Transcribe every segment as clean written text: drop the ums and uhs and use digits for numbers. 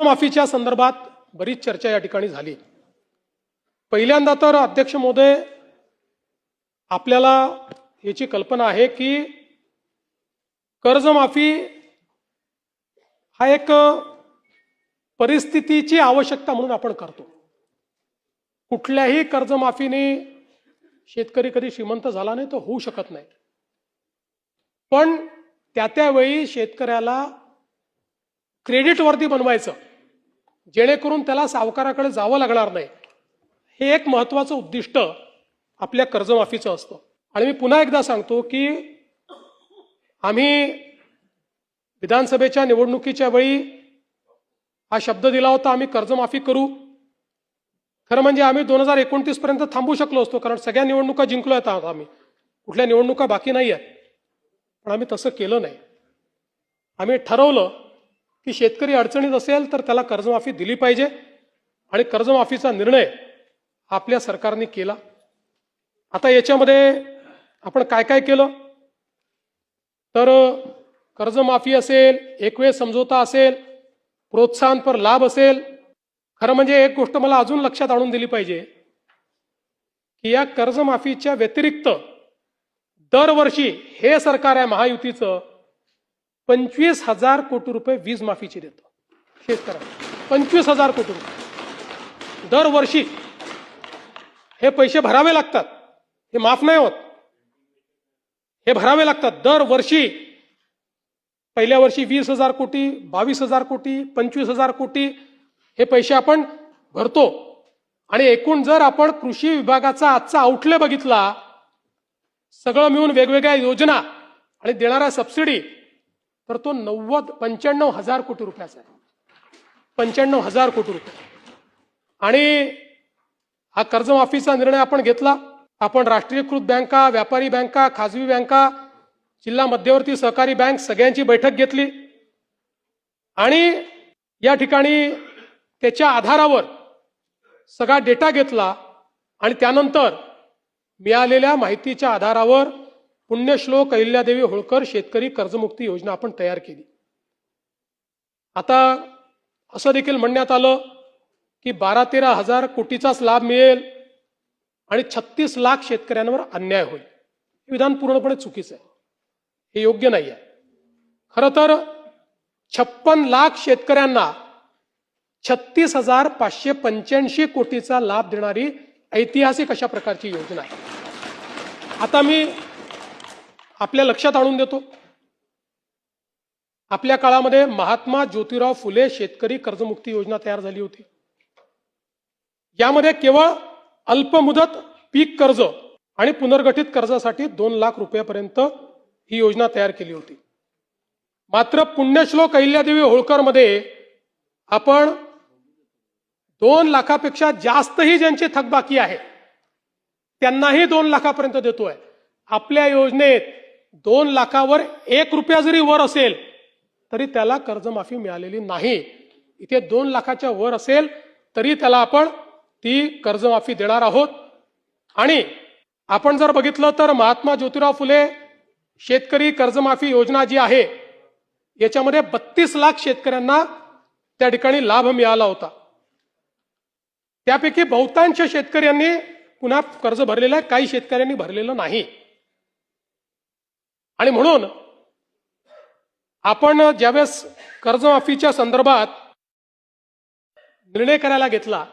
माफीच्या संदर्भात बरीच चर्चा या ठिकाणी झाली। पहिल्यांदा तर अध्यक्ष महोदय, आपल्याला याची कल्पना आहे की कर्जमाफी हा एक परिस्थितीची आवश्यकता म्हणून आपण करतो। कुठल्याही कर्जमाफीने शेतकरी कधी श्रीमंत झाला नाही, तो होऊ शकत नाही। पण त्यावेळी शेतकऱ्याला क्रेडिटवर्दी बनवायचं, जेणेकरून त्याला सावकाराकडे जावं लागणार नाही, हे एक महत्त्वाचं उद्दिष्ट आपल्या कर्जमाफीचं असतं। आणि मी पुन्हा एकदा सांगतो की आम्ही विधानसभेच्या निवडणुकीच्या वेळी हा शब्द दिला होता, आम्ही कर्जमाफी करू। खरं म्हणजे आम्ही 2029 पर्यंत थांबू शकलो असतो, कारण सगळ्या निवडणुका जिंकलो आहेत आम्ही, कुठल्या निवडणुका बाकी नाही आहेत। पण आम्ही तसं केलं नाही। आम्ही ठरवलं की शेतकरी अडचणीत असेल तर त्याला कर्जमाफी दिली पाहिजे, आणि कर्जमाफीचा निर्णय आपल्या सरकारने केला। आता याच्यामध्ये आपण काय काय केलं तर कर्जमाफी असेल, एकवेळ समझोता असेल, प्रोत्साहन पर लाभ असेल। खरं म्हणजे एक गोष्ट मला अजून लक्षात आणून दिली पाहिजे की या कर्जमाफीच्या व्यतिरिक्त दरवर्षी हे सरकार आहे महायुतीचं 25,000 कोटी रुपये वीज माफीची देतं शेतकऱ्यांना। 25,000 कोटी रुपये दरवर्षी हे पैसे भरावे लागतात, हे माफ नाही होत, हे भरावे लागतात दरवर्षी। पहिल्या वर्षी 20,000 कोटी, 22,000 कोटी, 25,000 कोटी हे पैसे आपण भरतो। आणि एकूण जर आपण कृषी विभागाचा आजचा आउटले बघितला, सगळं मिळून वेगवेगळ्या योजना आणि देणारा सबसिडी, तर तो 95,000 कोटी रुपयाचा आहे। 95,000 कोटी रुपये। आणि हा कर्जमाफीचा निर्णय आपण घेतला। आपण राष्ट्रीयकृत बँका, व्यापारी बँका, खाजगी बँका, जिल्हा मध्यवर्ती सहकारी बँक सगळ्यांची बैठक घेतली, आणि या ठिकाणी त्याच्या आधारावर सगळा डेटा घेतला, आणि त्यानंतर मिळालेल्या माहितीच्या आधारावर पुण्यश्लोक अहिल्यादेवी होळकर शेतकरी कर्जमुक्ती योजना आपण तयार केली। आता असं देखील म्हणण्यात आलं की 12-13 हजार कोटीचाच लाभ मिळेल आणि 36 लाख शेतकऱ्यांवर अन्याय होईल। हे विधान पूर्णपणे चुकीचं आहे, हे योग्य नाही आहे। खरं तर 56 लाख शेतकऱ्यांना 36,585 कोटीचा लाभ देणारी ऐतिहासिक अशा प्रकारची योजना आहे। आता मी आपल्या लक्षात आणून देतो, आपल्या काळामध्ये महात्मा ज्योतिराव फुले शेतकरी कर्जमुक्ती योजना तयार झाली होती। यामध्ये केवळ अल्पमुदत पीक कर्ज आणि पुनर्गठित कर्जासाठी 2 लाख रुपयापर्यंत ही योजना तयार केली होती। मात्र पुण्यश्लोक अहिल्यादेवी होळकर मध्ये आपण 2 लाखापेक्षा जास्तही ज्यांची थकबाकी आहे त्यांनाही 2 लाखापर्यंत देतोय। आपल्या योजनेत 2 लाखावर 1 रुपया जरी वर असेल तरी त्याला कर्जमाफी मिळालेली नाही। इथे 2 लाखाच्या वर असेल तरी त्याला आपण ती कर्जमाफी देणार आहोत। आणि आपण जर बघितलं तर महात्मा ज्योतिराव फुले शेतकरी कर्जमाफी योजना जी आहे याच्यामध्ये 32 लाख शेतकऱ्यांना त्या ठिकाणी लाभ मिळाला होता। त्यापैकी बहुतांश शेतकऱ्यांनी पुन्हा कर्ज भरलेलं आहे, काही शेतकऱ्यांनी भरलेलं नाही। आणि म्हणून आपण ज्यावेळेस कर्जमाफीच्या संदर्भात निर्णय करायला घेतला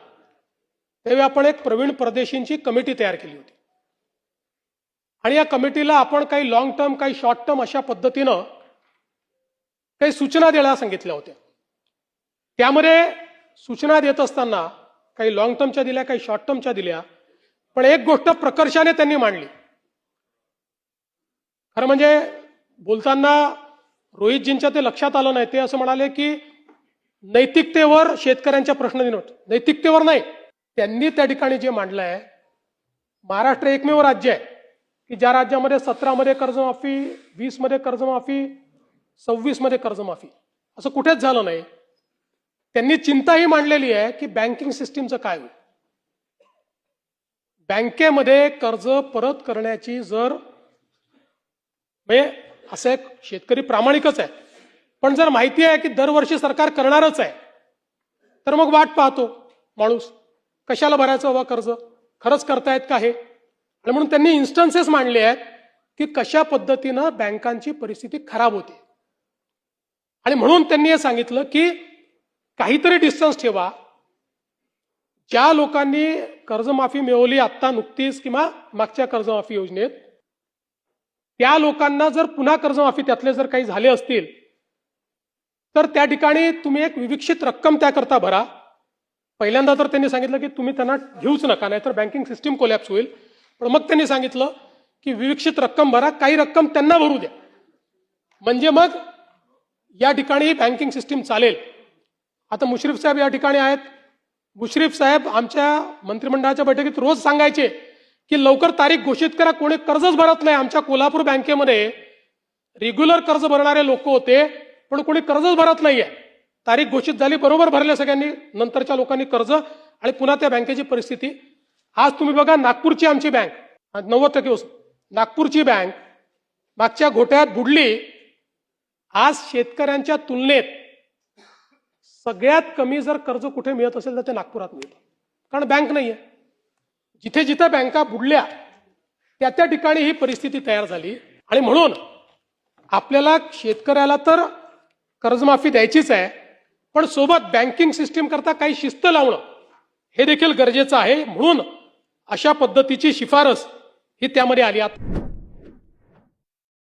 त्यावेळी आपण एक प्रवीण परदेशींची कमिटी तयार केली होती, आणि या कमिटीला आपण काही लॉंग टर्म, काही शॉर्ट टर्म अशा पद्धतीनं काही सूचना द्यायला सांगितल्या होत्या। त्यामध्ये सूचना देत असताना काही लॉंग टर्मच्या दिल्या, काही शॉर्ट टर्मच्या दिल्या, पण एक गोष्ट प्रकर्षाने त्यांनी मांडली। खरं म्हणजे बोलताना रोहितजींच्या ते लक्षात आलं नाही, ते असं म्हणाले की नैतिकतेवर शेतकऱ्यांच्या प्रश्न नैतिकतेवर नाही, त्यांनी त्या ठिकाणी जे मांडलं आहे, महाराष्ट्र एकमेव राज्य आहे की ज्या राज्यामध्ये 17 मध्ये कर्जमाफी, 20 मध्ये कर्जमाफी, 26 मध्ये कर्जमाफी, असं कुठेच झालं नाही। त्यांनी चिंता ही मांडलेली आहे की बँकिंग सिस्टीमचं काय होईल। बँकेमध्ये कर्ज परत करण्याची जर म्हणजे असं एक शेतकरी प्रामाणिकच आहे, पण जर माहिती आहे की दरवर्षी सरकार करणारच आहे, तर मग वाट पाहतो माणूस, कशाला भरायचं बाबा कर्ज, खरंच करतायत का हे. आणि म्हणून त्यांनी इन्स्टन्सेस मांडले आहेत की कशा पद्धतीनं बँकांची परिस्थिती खराब होते. आणि म्हणून त्यांनी हे सांगितलं की काहीतरी डिस्टन्स ठेवा. ज्या लोकांनी कर्जमाफी मिळवली आत्ता नुकतीच किंवा मागच्या कर्जमाफी योजनेत, त्या लोकांना जर पुन्हा कर्जमाफी त्यातले जर काही झाले असतील तर त्या ठिकाणी तुम्ही एक विविक्षित रक्कम त्याकरता भरा. पहिल्यांदा तर त्यांनी सांगितलं की तुम्ही त्यांना घेऊच नका, नाहीतर बँकिंग सिस्टीम कोलॅप्स होईल. पण मग त्यांनी सांगितलं की विविक्षित रक्कम भरा, काही रक्कम त्यांना भरू द्या, म्हणजे मग या ठिकाणी बँकिंग सिस्टीम चालेल. आता मुश्रीफ साहेब या ठिकाणी आहेत. मुश्रीफ साहेब आमच्या मंत्रिमंडळाच्या बैठकीत रोज सांगायचे की लवकर तारीख घोषित करा, कोणी कर्जच भरत नाही. आमच्या कोल्हापूर बँकेमध्ये रेग्युलर कर्ज भरणारे लोक होते, पण कोणी कर्जच भरत नाहीये. तारीख घोषित झाली, बरोबर भरले सगळ्यांनी, नंतरच्या लोकांनी कर्ज, आणि पुन्हा त्या बँकेची परिस्थिती. आज तुम्ही बघा, नागपूरची आमची बँक 90% नागपूरची बँक मागच्या घोट्यात बुडली. आज शेतकऱ्यांच्या तुलनेत सगळ्यात कमी जर कर्ज कुठे मिळत असेल तर ते नागपुरात मिळतं, कारण बँक नाहीये. जिथे जिथे बँका बुडल्या त्या त्या ठिकाणी ही परिस्थिती तयार झाली. आणि म्हणून आपल्याला शेतकऱ्याला तर कर्जमाफी द्यायचीच आहे, पण सोबत बँकिंग सिस्टीम करता काही शिस्त लावणं हे देखील गरजेचं आहे. म्हणून अशा पद्धतीची शिफारस ही त्यामध्ये आली.